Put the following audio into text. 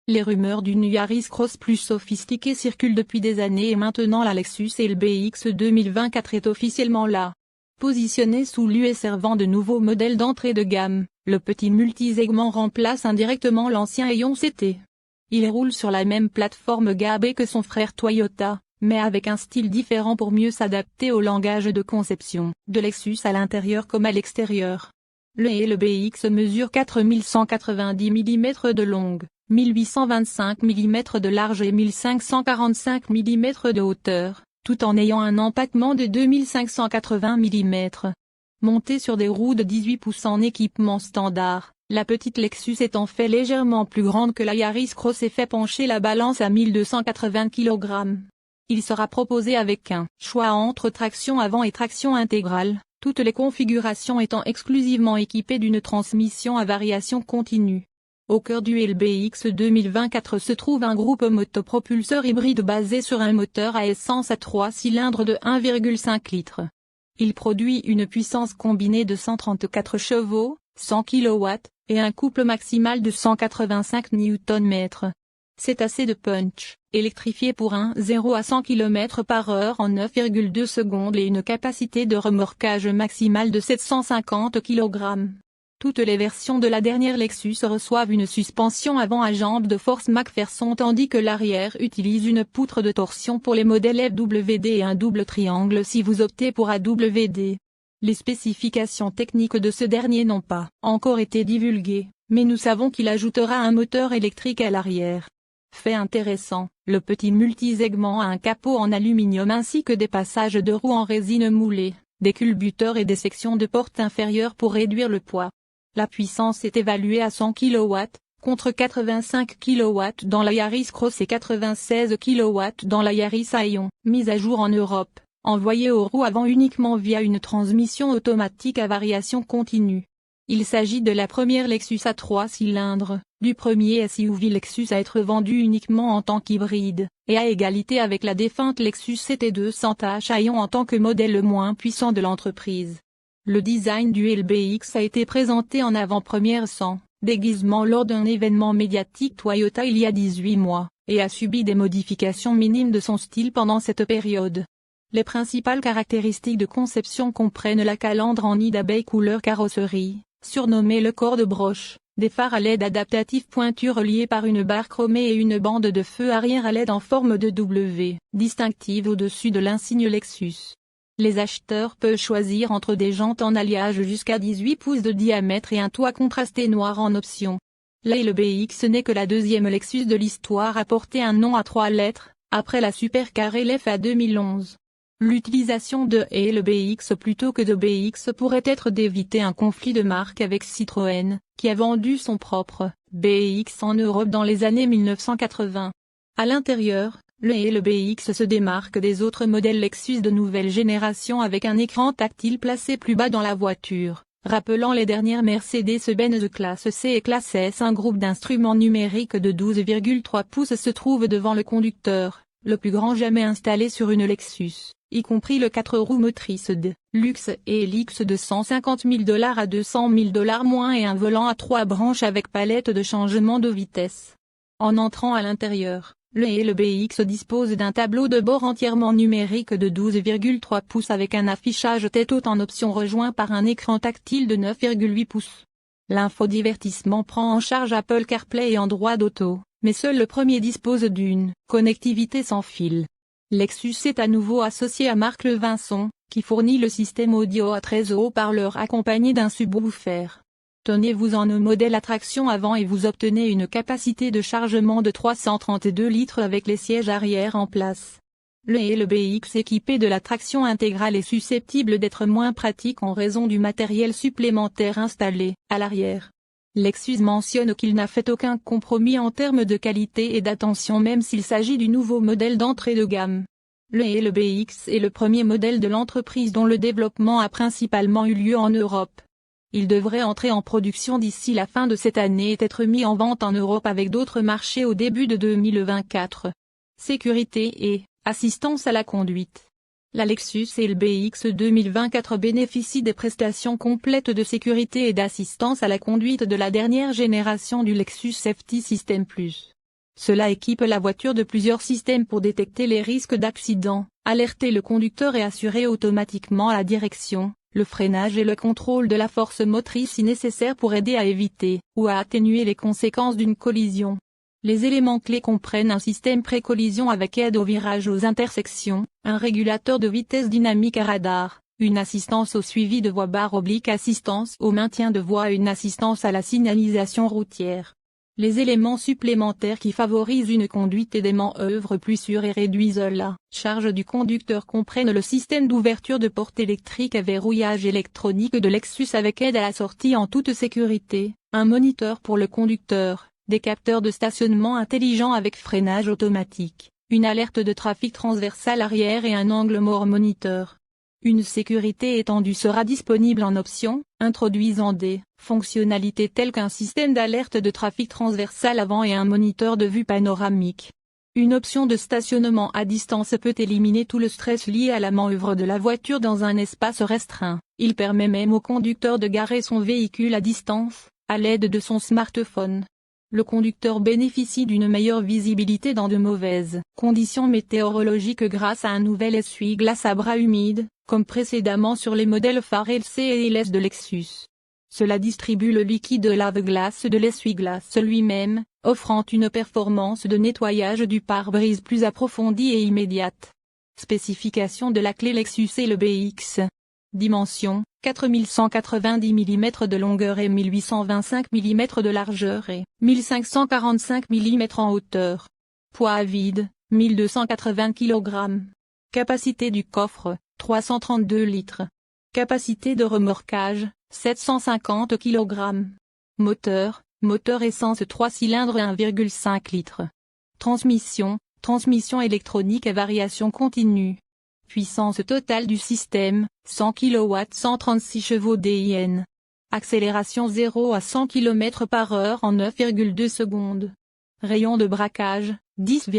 Les rumeurs d'une Yaris Cross plus sophistiquée circulent depuis des années et maintenant la Lexus LBX 2024 est officiellement là. Positionné sous l'UE servant de nouveau modèle d'entrée de gamme, le petit multisegment remplace indirectement l'ancien Aion CT. Il roule sur la même plateforme GAB que son frère Toyota, mais avec un style différent pour mieux s'adapter au langage de conception de Lexus à l'intérieur comme à l'extérieur. Le LBX mesure 4190 mm de longue, 1825 mm de large et 1545 mm de hauteur, tout en ayant un empattement de 2580 mm. Montée sur des roues de 18 pouces en équipement standard, la petite Lexus est en fait légèrement plus grande que la Yaris Cross et fait pencher la balance à 1280 kg. Il sera proposé avec un choix entre traction avant et traction intégrale, toutes les configurations étant exclusivement équipées d'une transmission à variation continue. Au cœur du LBX 2024 se trouve un groupe motopropulseur hybride basé sur un moteur à essence à 3 cylindres de 1,5 litres. Il produit une puissance combinée de 134 chevaux, 100 kW, et un couple maximal de 185 Nm. C'est assez de punch, électrifié pour un 0 à 100 km/h en 9,2 secondes et une capacité de remorquage maximale de 750 kg. Toutes les versions de la dernière Lexus reçoivent une suspension avant à jambes de force McPherson tandis que l'arrière utilise une poutre de torsion pour les modèles FWD et un double triangle si vous optez pour AWD. Les spécifications techniques de ce dernier n'ont pas encore été divulguées, mais nous savons qu'il ajoutera un moteur électrique à l'arrière. Fait intéressant, le petit multisegment a un capot en aluminium ainsi que des passages de roues en résine moulée, des culbuteurs et des sections de porte inférieures pour réduire le poids. La puissance est évaluée à 100 kW, contre 85 kW dans la Yaris Cross et 96 kW dans la Yaris Aion. Mise à jour en Europe, envoyée aux roues avant uniquement via une transmission automatique à variation continue. Il s'agit de la première Lexus à 3 cylindres, du premier SUV Lexus à être vendu uniquement en tant qu'hybride, et à égalité avec la défunte Lexus CT200H Aion en tant que modèle le moins puissant de l'entreprise. Le design du LBX a été présenté en avant-première sans déguisement lors d'un événement médiatique Toyota il y a 18 mois, et a subi des modifications minimes de son style pendant cette période. Les principales caractéristiques de conception comprennent la calandre en nid d'abeille couleur carrosserie, surnommée le corps de broche, des phares à LED adaptatifs pointus reliés par une barre chromée et une bande de feu arrière à LED en forme de W, distinctive au-dessus de l'insigne Lexus. Les acheteurs peuvent choisir entre des jantes en alliage jusqu'à 18 pouces de diamètre et un toit contrasté noir en option. La LBX n'est que la deuxième Lexus de l'histoire à porter un nom à 3 lettres, après la Supercar LFA 2011. L'utilisation de LBX plutôt que de BX pourrait être d'éviter un conflit de marque avec Citroën, qui a vendu son propre BX en Europe dans les années 1980. À l'intérieur, le LBX se démarque des autres modèles Lexus de nouvelle génération avec un écran tactile placé plus bas dans la voiture, rappelant les dernières Mercedes-Benz classe C et classe S. Un groupe d'instruments numériques de 12,3 pouces se trouve devant le conducteur, le plus grand jamais installé sur une Lexus, y compris le 4 roues motrices de luxe et LX de $150 000 à $200 000 moins et un volant à 3 branches avec palette de changement de vitesse. En entrant à l'intérieur, le LBX dispose d'un tableau de bord entièrement numérique de 12,3 pouces avec un affichage tête-haute en option rejoint par un écran tactile de 9,8 pouces. L'infodivertissement prend en charge Apple CarPlay et Android Auto, mais seul le premier dispose d'une connectivité sans fil. Lexus est à nouveau associé à Mark Levinson, qui fournit le système audio à 13 haut-parleurs accompagné d'un subwoofer. Tenez-vous-en au modèle à traction avant et vous obtenez une capacité de chargement de 332 litres avec les sièges arrière en place. Le LBX équipé de la traction intégrale est susceptible d'être moins pratique en raison du matériel supplémentaire installé à l'arrière. Lexus mentionne qu'il n'a fait aucun compromis en termes de qualité et d'attention même s'il s'agit du nouveau modèle d'entrée de gamme. Le LBX est le premier modèle de l'entreprise dont le développement a principalement eu lieu en Europe. Il devrait entrer en production d'ici la fin de cette année et être mis en vente en Europe avec d'autres marchés au début de 2024. Sécurité et assistance à la conduite. La Lexus LBX 2024 bénéficie des prestations complètes de sécurité et d'assistance à la conduite de la dernière génération du Lexus Safety System Plus. Cela équipe la voiture de plusieurs systèmes pour détecter les risques d'accident, alerter le conducteur et assurer automatiquement la direction, le freinage et le contrôle de la force motrice si nécessaire pour aider à éviter ou à atténuer les conséquences d'une collision. Les éléments clés comprennent un système pré-collision avec aide au virage aux intersections, un régulateur de vitesse dynamique à radar, une assistance au suivi de voie /assistance au maintien de voie et une assistance à la signalisation routière. Les éléments supplémentaires qui favorisent une conduite aisément œuvrent plus sûre et réduisent la charge du conducteur comprennent le système d'ouverture de porte électrique à verrouillage électronique de Lexus avec aide à la sortie en toute sécurité, un moniteur pour le conducteur, des capteurs de stationnement intelligents avec freinage automatique, une alerte de trafic transversal arrière et un angle mort moniteur. Une sécurité étendue sera disponible en option, introduisant des fonctionnalités telles qu'un système d'alerte de trafic transversal avant et un moniteur de vue panoramique. Une option de stationnement à distance peut éliminer tout le stress lié à la manœuvre de la voiture dans un espace restreint. Il permet même au conducteur de garer son véhicule à distance, à l'aide de son smartphone. Le conducteur bénéficie d'une meilleure visibilité dans de mauvaises conditions météorologiques grâce à un nouvel essuie-glace à bras humides, comme précédemment sur les modèles phares LC et LS de Lexus. Cela distribue le liquide lave-glace de l'essuie-glace lui-même, offrant une performance de nettoyage du pare-brise plus approfondie et immédiate. Spécification de la clé Lexus et le BX. Dimension, 4190 mm de longueur et 1825 mm de largeur et 1545 mm en hauteur. Poids à vide, 1280 kg. Capacité du coffre, 332 litres. Capacité de remorquage, 750 kg. Moteur essence 3 cylindres 1,5 litres. Transmission électronique à variation continue. Puissance totale du système, 100 kW 136 chevaux DIN. Accélération 0 à 100 km/h en 9,2 secondes. Rayon de braquage, 10,